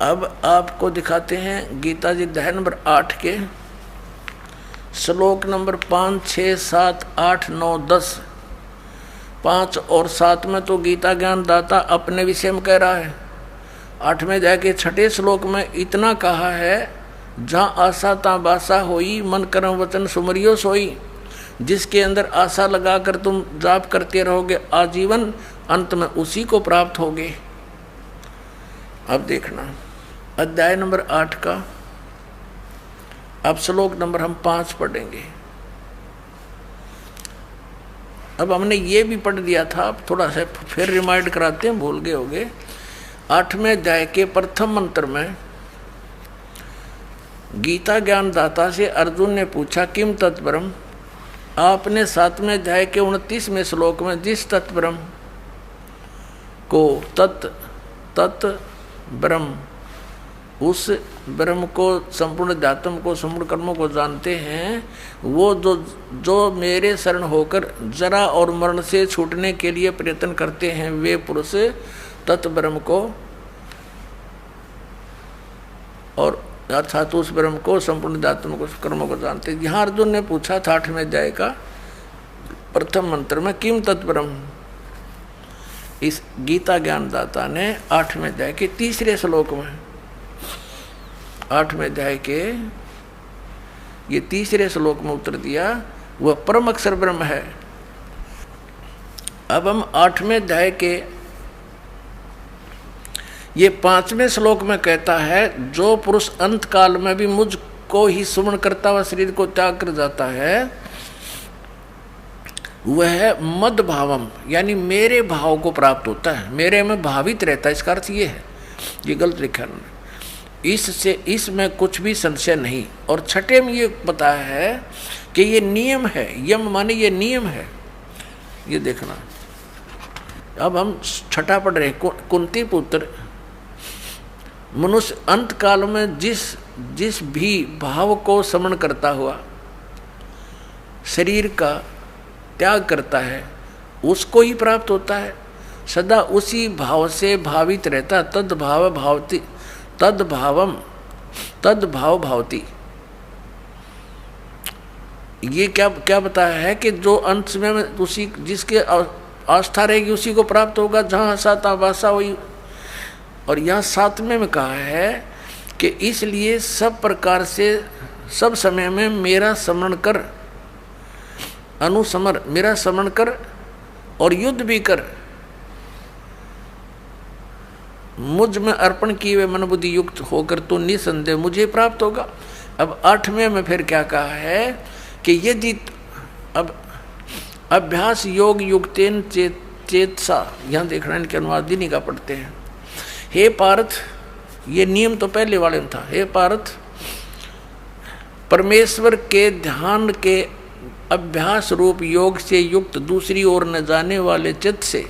अब आपको दिखाते हैं गीता जी अध्याय नंबर 8 के श्लोक नंबर 5, 6, 7, 8, 9, 10। 5 और 7 में तो गीता ज्ञान दाता अपने विषय में कह रहा है। 8वें जाके 6ठे श्लोक में इतना कहा है, जहाँ आशा ता बासा होई, मन कर्म वचन सुमरियो सोई। जिसके अंदर आशा लगाकर तुम जाप करते रहोगे आजीवन, अंत में उसी को प्राप्त होगे। अब देखना अध्याय नंबर 8 का अब श्लोक नंबर हम 5 पढ़ेंगे। अब हमने ये भी पढ़ दिया था, अब थोड़ा सा फिर रिमाइंड कराते हैं, भूल गए होंगे। 8वें अध्याय के प्रथम मंत्र में गीता ज्ञान दाता से अर्जुन ने पूछा किम तत्परम। आपने 7वें अध्याय के 29वें श्लोक में जिस तत्परम को तत् ब्रह्म, उस ब्रह्म को, संपूर्ण अध्यात्म को, संपूर्ण कर्मों को जानते हैं, वो जो मेरे शरण होकर जरा और मरण से छूटने के लिए प्रयत्न करते हैं, वे पुरुष तत्ब्रह्म को, और अर्थात उस ब्रह्म को, संपूर्ण अध्यात्म को, कर्मों को जानते हैं। यहाँ अर्जुन ने पूछा था 8वें अध्याय का प्रथम मंत्र में किम तत्ब्रह्म। इस गीता ज्ञानदाता ने 8वें अध्याय के 3रे श्लोक में, 8वें अध्याय के ये 3रे श्लोक में उत्तर दिया, वह परम अक्षर ब्रह्म है। अब हम 8वें अध्याय के ये 5वें श्लोक में कहता है, जो पुरुष अंत काल में भी मुझको ही सुमरण करता हुआ शरीर को त्याग कर जाता है, वह मद भावम, यानी मेरे भाव को प्राप्त होता है, मेरे में भावित रहता है। इसका अर्थ ये है, ये गलत लिखा है, इससे इसमें कुछ भी संशय नहीं। और 6ठे में ये बताया है कि ये नियम है, यम माने ये नियम है। ये देखना, अब हम 6ठा पढ़ रहे हैं। कुंती पुत्र, मनुष्य अंत काल में जिस भी भाव को समरण करता हुआ शरीर का त्याग करता है, उसको ही प्राप्त होता है। सदा उसी भाव से भावित रहता, तद्भाव भावती, तद्भावम तद्भाव भावती। ये क्या बताया है कि जो अंत में उसी जिसके आस्था रहेगी उसी को प्राप्त होगा, जहाँ साता वासा हुई। और यहाँ 7वें में कहा है कि इसलिए सब प्रकार से सब समय में मेरा स्मरण कर, अनुस्मर, मेरा स्मरण कर और युद्ध भी कर, मुझ में अर्पण किए हुए मन बुद्धि युक्त होकर तो निसंदेह मुझे प्राप्त होगा। अब 8वें में फिर क्या कहा है कि यदि अब अभ्यास योग युक्तेन चेतसा, यहाँ देखना इनके अनुवाद नहीं का पढ़ते हैं। हे पार्थ, ये नियम तो पहले वाले में था। हे पार्थ, परमेश्वर के ध्यान के अभ्यास रूप योग से युक्त दूसरी ओर न जाने वाले चित्त से,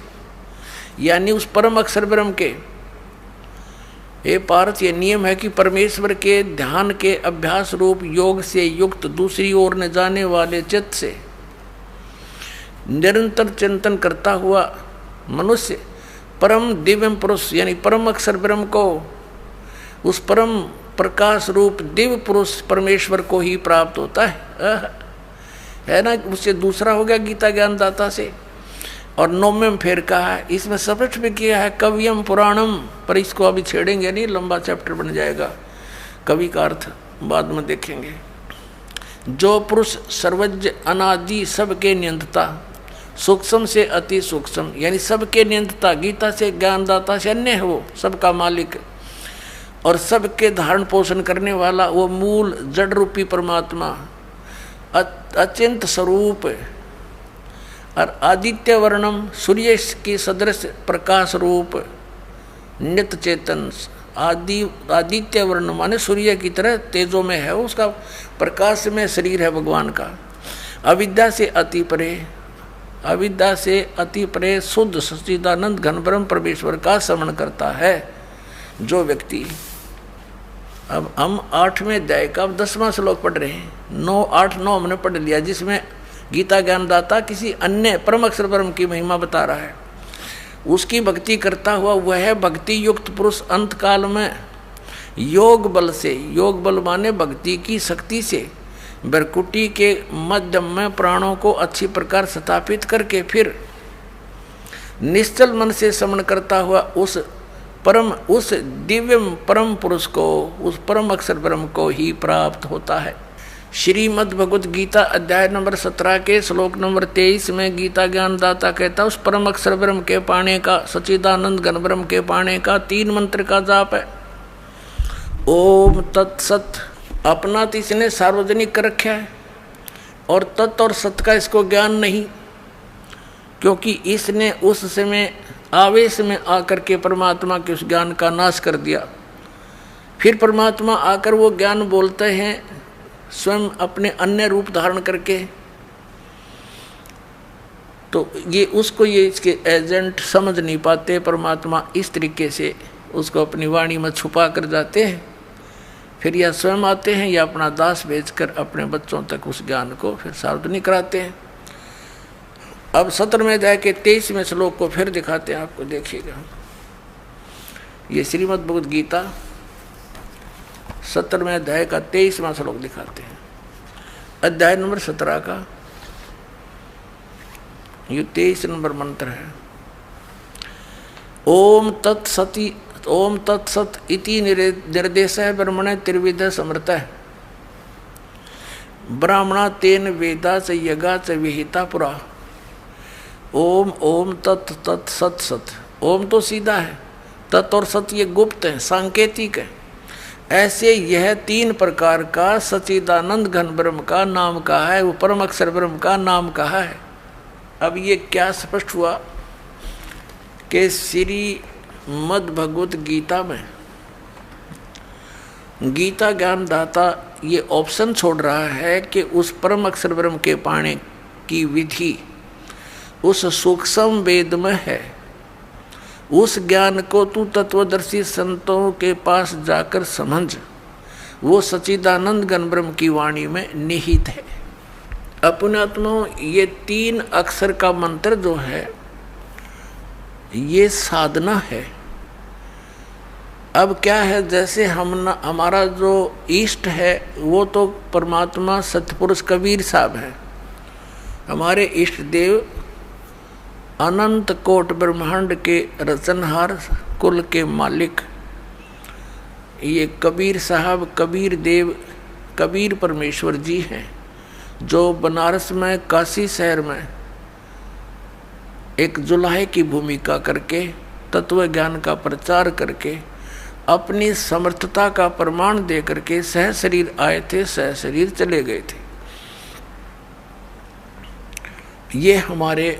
यानी उस परम अक्षर ब्रह्म के, हे पार्थ, ये नियम है कि परमेश्वर के ध्यान के अभ्यास रूप योग से युक्त दूसरी ओर न जाने वाले चित्त से निरंतर चिंतन करता हुआ मनुष्य परम दिव्य पुरुष, यानी परम अक्षर ब्रह्म को, उस परम प्रकाश रूप दिव्य पुरुष परमेश्वर को ही प्राप्त होता है ना। उससे दूसरा हो गया गीता ज्ञानदाता से। और 9वें में फिर कहा है, इसमें स्पष्ट भी किया है कवियम पुराणम, पर इसको अभी छेड़ेंगे नहीं, लंबा चैप्टर बन जाएगा। कवि का अर्थ बाद में देखेंगे। जो पुरुष सर्वज्ञ अनादि सबके नियंत्ता, सूक्ष्म से अति सूक्ष्म, यानी सबके नियंत्ता, गीता से ज्ञानदाता से अन्य है, वो सबका मालिक और सबके धारण पोषण करने वाला, वो मूल जड़ रूपी परमात्मा, अचिंत स्वरूप और आदित्य वर्णम, सूर्य की सदृश प्रकाश रूप, नित्य चेतन, आदित्य वर्ण माने सूर्य की तरह तेजों में है, उसका प्रकाश में शरीर है भगवान का। अविद्या से अति परे, अविद्या से अति परे शुद्ध सच्चिदानंद घन ब्रह्म परमेश्वर का स्मरण करता है जो व्यक्ति। अब हम 8वें अध्याय का 10वां श्लोक पढ़ रहे हैं। 9, 8, 9 हमने पढ़ लिया, जिसमें गीता ज्ञानदाता किसी अन्य परम अक्षर ब्रह्म की महिमा बता रहा है। उसकी भक्ति करता हुआ वह भक्ति युक्त पुरुष अंत काल में योग बल से, योग बल माने भक्ति की शक्ति से, भ्रकुटी के मध्यम में प्राणों को अच्छी प्रकार स्थापित करके फिर निश्चल मन से श्रवण करता हुआ उस दिव्य परम पुरुष को, उस परम अक्षर ब्रह्म को ही प्राप्त होता है। श्रीमद् भगवद गीता अध्याय नंबर 17 के श्लोक नंबर 23 में गीता ज्ञानदाता कहता है उस परम अक्षर ब्रह्म के पाने का, सच्चिदानंद घन ब्रह्म के पाने का 3 मंत्र का जाप है। ओम तत्सत, अपना तो इसने सार्वजनिक कर रखा है, और तत् और सत का इसको ज्ञान नहीं, क्योंकि इसने उस समय आवेश में आकर के परमात्मा के उस ज्ञान का नाश कर दिया। फिर परमात्मा आकर वो ज्ञान बोलते हैं स्वयं अपने अन्य रूप धारण करके, तो ये इसके एजेंट समझ नहीं पाते। परमात्मा इस तरीके से उसको अपनी वाणी में छुपा कर जाते हैं, फिर या स्वयं आते हैं या अपना दास भेजकर अपने बच्चों तक उस ज्ञान को फिर सार्वजनिक कराते हैं। अब 17वें अध्याय के 23वें श्लोक को फिर दिखाते हैं आपको, देखिएगा। ये श्रीमद् भगवद गीता 17वें अध्याय का 23वां श्लोक दिखाते हैं, अध्याय नंबर 17 का ये 23 नंबर मंत्र है। ओम तत्सति, ओम तत्सत इति निर्देशः ब्रह्मणे त्रिविध समृतः ब्राह्मणा तेन वेदा च यज्ञा च विहिता पुरा। ओम ओम तत् तत् सत सत। ओम तो सीधा है, तत् और सत ये गुप्त है, सांकेतिक है। ऐसे यह 3 प्रकार का सच्चिदानंद घन ब्रह्म का नाम कहा है, वो परम अक्षर ब्रह्म का नाम कहा है। अब ये क्या स्पष्ट हुआ कि श्रीमद् भगवत गीता में गीता ज्ञानदाता ये ऑप्शन छोड़ रहा है कि उस परम अक्षर ब्रह्म के पाने की विधि उस सूक्ष्म वेद में है। उस ज्ञान को तू तत्वदर्शी संतों के पास जाकर समझ, वो सच्चिदानंद घन ब्रह्म की वाणी में निहित है। अपने आत्मा ये 3 अक्षर का मंत्र जो है ये साधना है। अब क्या है, जैसे हमारा जो इष्ट है वो तो परमात्मा सतपुरुष कबीर साहब है, हमारे इष्ट देव अनंत कोट ब्रह्मांड के रचनहार कुल के मालिक ये कबीर साहब, कबीर देव, कबीर परमेश्वर जी हैं, जो बनारस में काशी शहर में एक जुलाहे की भूमिका करके तत्व ज्ञान का प्रचार करके अपनी समर्थता का प्रमाण दे करके सह शरीर आए थे, सह शरीर चले गए थे। ये हमारे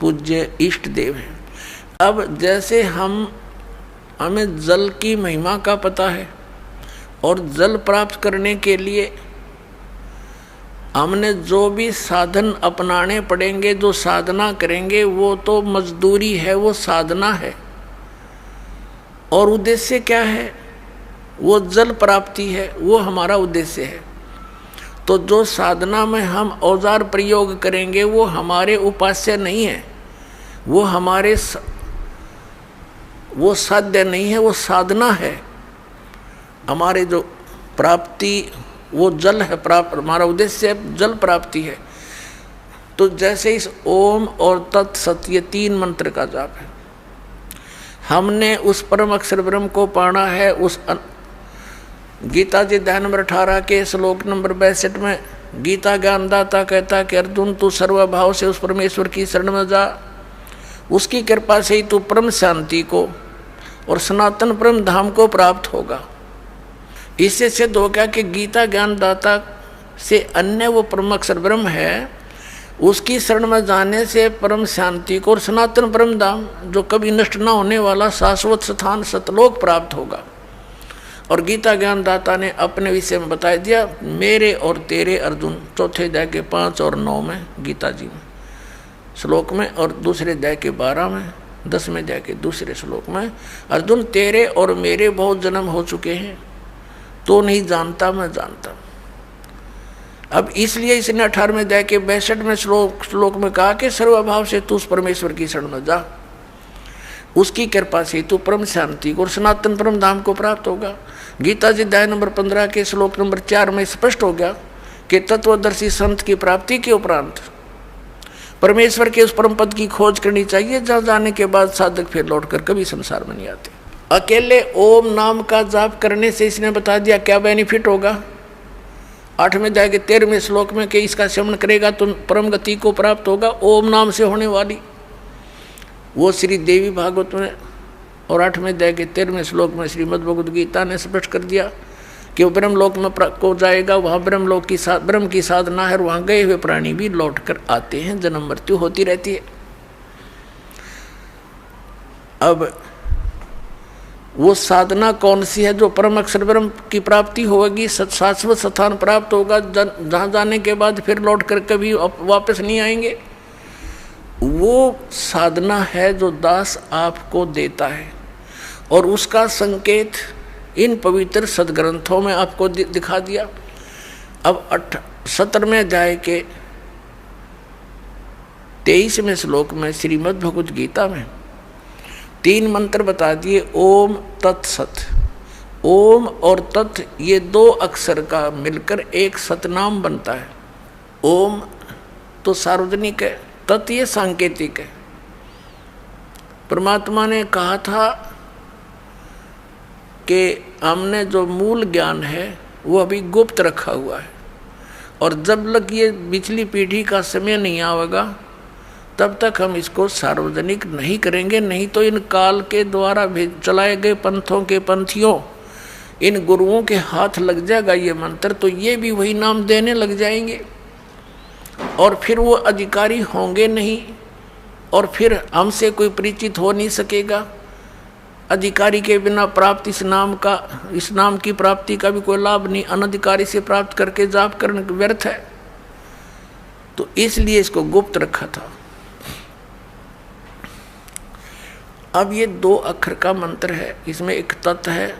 पूज्य इष्ट देव हैं। अब जैसे हमें जल की महिमा का पता है और जल प्राप्त करने के लिए हमने जो भी साधन अपनाने पड़ेंगे, जो साधना करेंगे, वो तो मजदूरी है, वो साधना है। और उद्देश्य क्या है, वो जल प्राप्ति है, वो हमारा उद्देश्य है। तो जो साधना में हम औजार प्रयोग करेंगे वो हमारे उपास्य नहीं है, वो वो साध्य नहीं है, वो साधना है। हमारे जो प्राप्ति वो जल है, हमारा उद्देश्य जल प्राप्ति है। तो जैसे इस ओम और तत् सत ये 3 मंत्र का जाप है, हमने उस परम अक्षर ब्रह्म को पाना है। उस गीता जी अध्याय नंबर 18 के श्लोक नंबर 62 में गीता ज्ञानदाता कहता कि अर्जुन तू सर्वभाव से उस परमेश्वर की शरण में जा, उसकी कृपा से ही तू परम शांति को और सनातन परम धाम को प्राप्त होगा। इससे सिद्ध हो गया कि गीता ज्ञानदाता से अन्य वो परम अक्षर ब्रह्म है, उसकी शरण में जाने से परम शांति को और सनातन परम धाम जो कभी नष्ट न होने वाला शाश्वत स्थान सतलोक प्राप्त होगा। और गीता ज्ञानदाता ने अपने विषय में बता दिया, मेरे और तेरे अर्जुन, चौथे अध्याय के 5 और 9 में गीता जी में श्लोक में, और दूसरे अध्याय के 12 में, 10वें अध्याय के दूसरे श्लोक में, अर्जुन तेरे और मेरे बहुत जन्म हो चुके हैं, तो नहीं जानता मैं जानता। अब इसलिए इसने 18वें अध्याय के 62वें श्लोक में कहा कि सर्वभाव से तू उस परमेश्वर की शरण में जा। उसकी कृपा से तू परम शांति और सनातन परम धाम को प्राप्त होगा। गीता जी अध्याय नंबर 15 के श्लोक नंबर 4 में स्पष्ट हो गया कि तत्वदर्शी संत की प्राप्ति के उपरांत परमेश्वर के उस परम पद की खोज करनी चाहिए जहाँ जाने के बाद साधक फिर लौटकर कभी संसार में नहीं आते। अकेले ओम नाम का जाप करने से इसने बता दिया क्या बेनिफिट होगा। 8वें अध्याय के 13वें श्लोक में कि इसका सेवन करेगा तो परम गति को प्राप्त होगा। ओम नाम से होने वाली वो श्री देवी भागवत में और 8वें अध्याय के 13वें श्लोक में श्रीमद् भगवद गीता ने स्पष्ट कर दिया कि वो ब्रह्मलोक में को जाएगा। वहाँ ब्रह्म की साधना है और वहाँ गए हुए प्राणी भी लौट कर आते हैं, जन्म मृत्यु होती रहती है। अब वो साधना कौन सी है जो परम अक्षर ब्रह्म की प्राप्ति होगी, शाश्वत स्थान प्राप्त होगा जहाँ जाने के बाद फिर लौट कर कभी वापस नहीं आएंगे। वो साधना है जो दास आपको देता है और उसका संकेत इन पवित्र सदग्रंथों में आपको दिखा दिया। अब 17वें अध्याय के 23वें श्लोक में श्रीमद् भगवद गीता में 3 मंत्र बता दिए। ओम तत्सत। ओम और तत् ये 2 अक्षर का मिलकर एक सतनाम बनता है। ओम तो सार्वजनिक है, तत् ये सांकेतिक है। परमात्मा ने कहा था कि हमने जो मूल ज्ञान है वो अभी गुप्त रखा हुआ है और जब तक ये पिछली पीढ़ी का समय नहीं आएगा तब तक हम इसको सार्वजनिक नहीं करेंगे, नहीं तो इन काल के द्वारा चलाए गए पंथों के पंथियों, इन गुरुओं के हाथ लग जाएगा ये मंत्र, तो ये भी वही नाम देने लग जाएंगे और फिर वो अधिकारी होंगे नहीं और फिर हमसे कोई परिचित हो नहीं सकेगा। अधिकारी के बिना प्राप्त इस नाम की प्राप्ति का भी कोई लाभ नहीं। अनधिकारी से प्राप्त करके जाप करने व्यर्थ है, तो इसलिए इसको गुप्त रखा था। अब ये 2 अक्षर का मंत्र है, इसमें एक तत् है,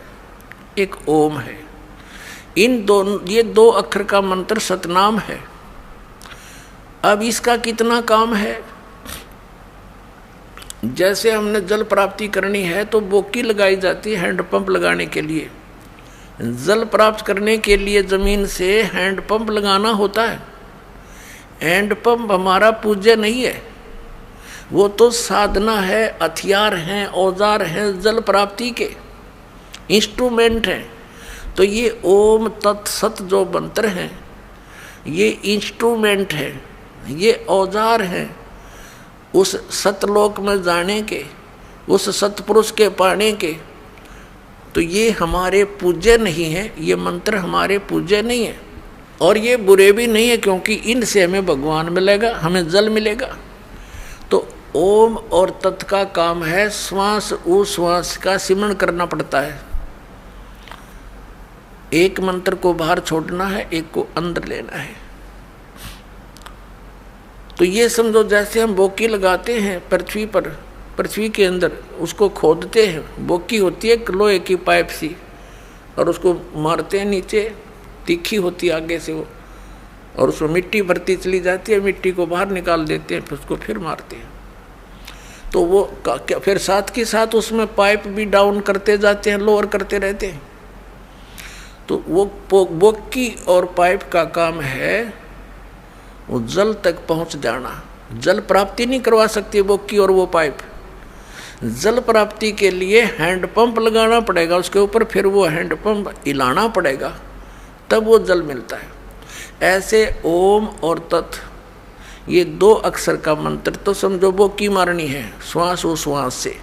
एक ओम है। ये 2 अक्षर का मंत्र सतनाम है। अब इसका कितना काम है? जैसे हमने जल प्राप्ति करनी है तो बोकी लगाई जाती है हैंडपंप लगाने के लिए। जल प्राप्त करने के लिए जमीन से हैंडपंप लगाना होता है। हैंडपंप हमारा पूज्य नहीं है, वो तो साधना है, हथियार हैं, औजार हैं, जल प्राप्ति के इंस्ट्रूमेंट हैं। तो ये ओम तत्सत जो मंत्र हैं ये इंस्ट्रूमेंट है, ये औजार हैं उस सतलोक में जाने के, उस सतपुरुष के पाने के। तो ये हमारे पूज्य नहीं है, ये मंत्र हमारे पूज्य नहीं है और ये बुरे भी नहीं है, क्योंकि इनसे हमें भगवान मिलेगा, हमें जल मिलेगा। तो ओम और तत् का काम है श्वास उश्वास का सिमरण करना पड़ता है। एक मंत्र को बाहर छोड़ना है, एक को अंदर लेना है। तो ये समझो जैसे हम बोकी लगाते हैं पृथ्वी पर, पृथ्वी के अंदर उसको खोदते हैं। बोकी होती है लोहे की पाइप सी और उसको मारते हैं नीचे, तीखी होती है आगे से वो, और उसमें मिट्टी भरती चली जाती है, मिट्टी को बाहर निकाल देते हैं, फिर उसको फिर मारते हैं। तो वो फिर साथ के साथ उसमें पाइप भी डाउन करते जाते हैं, लोअर करते रहते हैं। तो वो बोकी और पाइप का काम है वो जल तक पहुंच जाना। जल प्राप्ति नहीं करवा सकती बोकी और वो पाइप। जल प्राप्ति के लिए हैंडपंप लगाना पड़ेगा उसके ऊपर, फिर वो हैंडपंप हिलाना पड़ेगा, तब वो जल मिलता है। ऐसे ओम और तत् ये 2 अक्षर का मंत्र तो समझो बोकी मारनी है श्वास उश्वास से।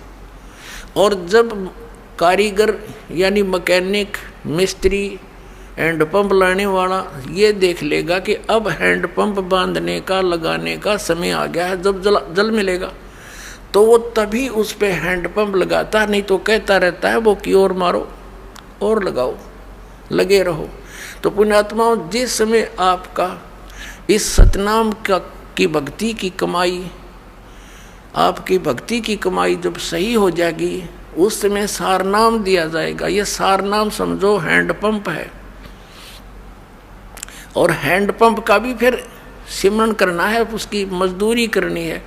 और जब कारीगर यानी मैकेनिक, मिस्त्री, हैंडपंप लाने वाला ये देख लेगा कि अब हैंडपंप बांधने का लगाने का समय आ गया है, जब जल मिलेगा, तो वो तभी उस पे हैंडपंप लगाता है, नहीं तो कहता रहता है वो की ओर मारो और लगाओ, लगे रहो। तो पुण्यात्माओं, जिस समय आपका इस सतनाम की भक्ति की कमाई, आपकी भक्ति की कमाई जब सही हो जाएगी, उस समय सारनाम दिया जाएगा। ये सारनाम समझो हैंडपंप है, और हैंडपंप का भी फिर सिमरण करना है, उसकी मजदूरी करनी है,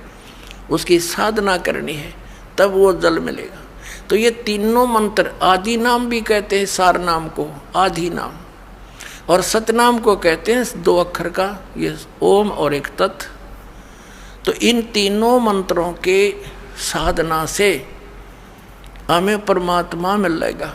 उसकी साधना करनी है, तब वो जल मिलेगा। तो ये तीनों मंत्र आदि नाम भी कहते हैं, सार नाम को आदि नाम, और सतनाम को कहते हैं 2 अक्षर का, ये ओम और एक तत्। तो इन तीनों मंत्रों के साधना से हमें परमात्मा मिल जाएगा।